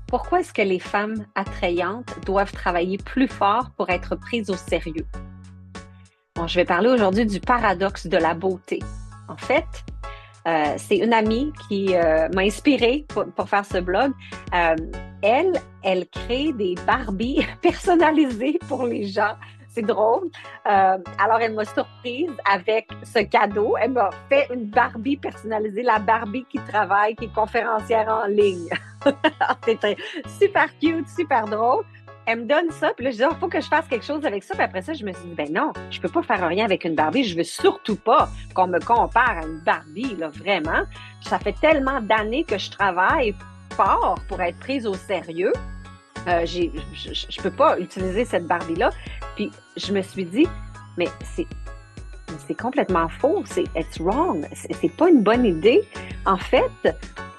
Pourquoi est-ce que les femmes attrayantes doivent travailler plus fort pour être prises au sérieux? Bon, je vais parler aujourd'hui du paradoxe de la beauté. En fait, c'est une amie qui m'a inspirée pour faire ce blog. Euh, elle crée des Barbies personnalisées pour les gens. C'est drôle. Alors, elle m'a surprise avec ce cadeau. Elle m'a fait une Barbie personnalisée, la Barbie qui travaille, qui est conférencière en ligne. C'était super cute, super drôle. Elle me donne ça, puis là, je dis, il faut que je fasse quelque chose avec ça. Puis après ça, je me suis dit, ben non, je peux pas faire rien avec une Barbie. Je veux surtout pas qu'on me compare à une Barbie, là, vraiment. Ça fait tellement d'années que je travaille fort pour être prise au sérieux. Je peux pas utiliser cette Barbie-là. Puis je me suis dit, mais c'est complètement faux. It's wrong. C'est pas une bonne idée, en fait,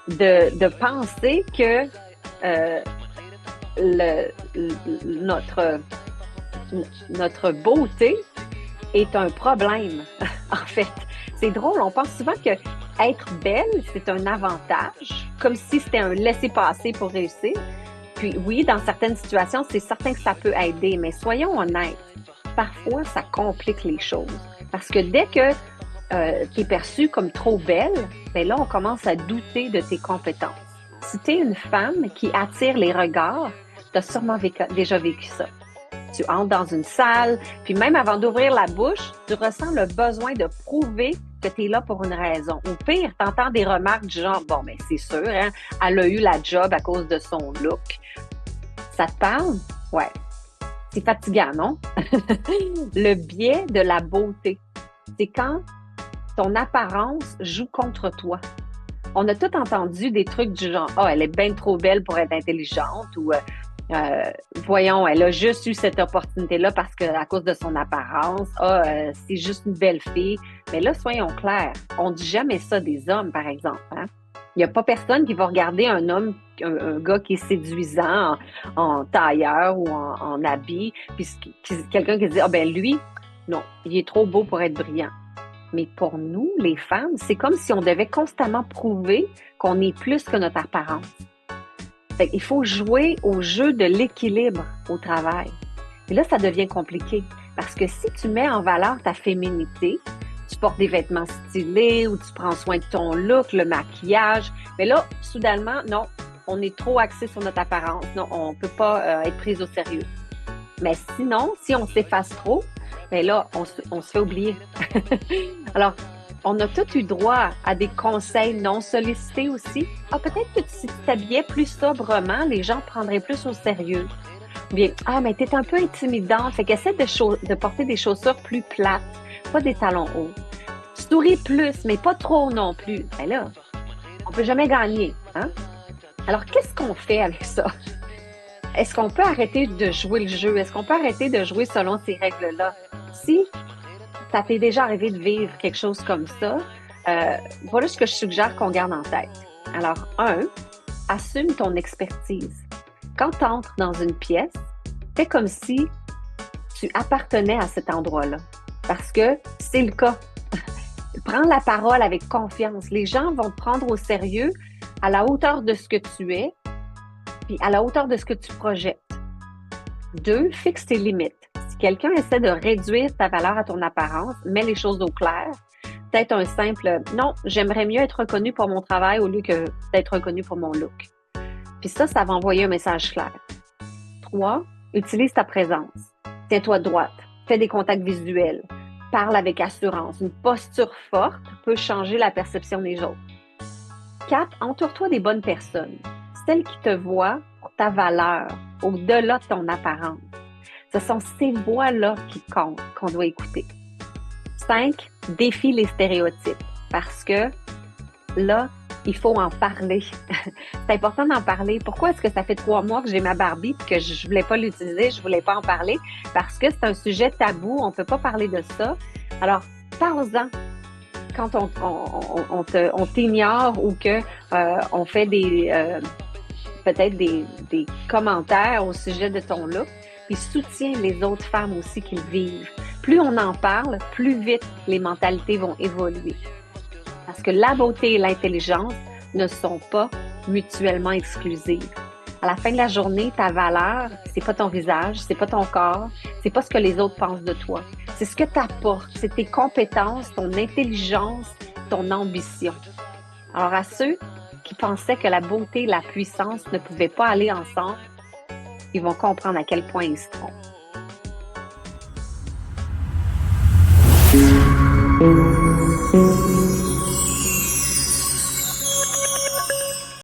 de penser que notre beauté est un problème, en fait. C'est drôle, on pense souvent que être belle, c'est un avantage, comme si c'était un laisser-passer pour réussir. Puis oui, dans certaines situations, c'est certain que ça peut aider, mais soyons honnêtes, parfois, ça complique les choses. Parce que dès que tu es perçue comme trop belle, bien là, on commence à douter de tes compétences. Si tu es une femme qui attire les regards, tu as sûrement déjà vécu ça. Tu entres dans une salle, puis même avant d'ouvrir la bouche, tu ressens le besoin de prouver que tu es là pour une raison. Ou pire, tu entends des remarques du genre, bon, mais c'est sûr, hein, elle a eu la job à cause de son look. Ça te parle? Ouais. C'est fatigant, non? Le biais de la beauté, c'est quand ton apparence joue contre toi. On a tout entendu des trucs du genre, ah, elle est bien trop belle pour être intelligente ou voyons, elle a juste eu cette opportunité-là parce que à cause de son apparence, c'est juste une belle fille. Mais là, soyons clairs, on dit jamais ça des hommes, par exemple. Hein? Il n'y a pas personne qui va regarder un homme, un gars qui est séduisant en tailleur ou en habit, puis quelqu'un qui se dit, ah ben lui, non, il est trop beau pour être brillant. Mais pour nous, les femmes, c'est comme si on devait constamment prouver qu'on est plus que notre apparence. Fait qu'il faut jouer au jeu de l'équilibre au travail. Et là, ça devient compliqué. Parce que si tu mets en valeur ta féminité, tu portes des vêtements stylés ou tu prends soin de ton look, le maquillage, mais là, soudainement, non, on est trop axé sur notre apparence. Non, on ne peut pas être prise au sérieux. Mais sinon, si on s'efface trop, bien là, on se fait oublier. Alors, on a tous eu droit à des conseils non sollicités aussi. Ah, peut-être que si tu t'habillais plus sobrement, les gens te prendraient plus au sérieux. Ou bien, ah, mais t'es un peu intimidante, fait qu'essaie de porter des chaussures plus plates, pas des talons hauts. Souris plus, mais pas trop non plus. Ben là, on peut jamais gagner, hein? Alors, qu'est-ce qu'on fait avec ça? Est-ce qu'on peut arrêter de jouer le jeu? Est-ce qu'on peut arrêter de jouer selon ces règles-là? Si ça t'est déjà arrivé de vivre quelque chose comme ça, voilà ce que je suggère qu'on garde en tête. Alors, assume ton expertise. Quand tu entres dans une pièce, fais comme si tu appartenais à cet endroit-là. Parce que c'est le cas. Prends la parole avec confiance. Les gens vont te prendre au sérieux à la hauteur de ce que tu es, puis à la hauteur de ce que tu projettes. 2, fixe tes limites. Si quelqu'un essaie de réduire ta valeur à ton apparence, mets les choses au clair. Peut-être un simple « Non, j'aimerais mieux être reconnue pour mon travail au lieu que d'être reconnue pour mon look. » Puis ça va envoyer un message clair. 3, utilise ta présence. Tiens-toi droite. Fais des contacts visuels. Parle avec assurance. Une posture forte peut changer la perception des autres. 4, entoure-toi des bonnes personnes. Celles qui te voient pour ta valeur, au-delà de ton apparence. Ce sont ces voix-là qui comptent, qu'on doit écouter. 5, défie les stéréotypes. Parce que là, il faut en parler. C'est important d'en parler. Pourquoi est-ce que ça fait 3 mois que j'ai ma Barbie et que je voulais pas l'utiliser, je voulais pas en parler? Parce que c'est un sujet tabou, on peut pas parler de ça. Alors, parle-en. Quand on t'ignore ou que on fait peut-être des commentaires au sujet de ton look, puis soutiens les autres femmes aussi qui le vivent. Plus on en parle, plus vite les mentalités vont évoluer. Parce que la beauté et l'intelligence ne sont pas mutuellement exclusives. À la fin de la journée, ta valeur, c'est pas ton visage, c'est pas ton corps, c'est pas ce que les autres pensent de toi. C'est ce que tu apportes, c'est tes compétences, ton intelligence, ton ambition. Alors à ceux qui pensaient que la beauté et la puissance ne pouvaient pas aller ensemble, ils vont comprendre à quel point ils se trompent.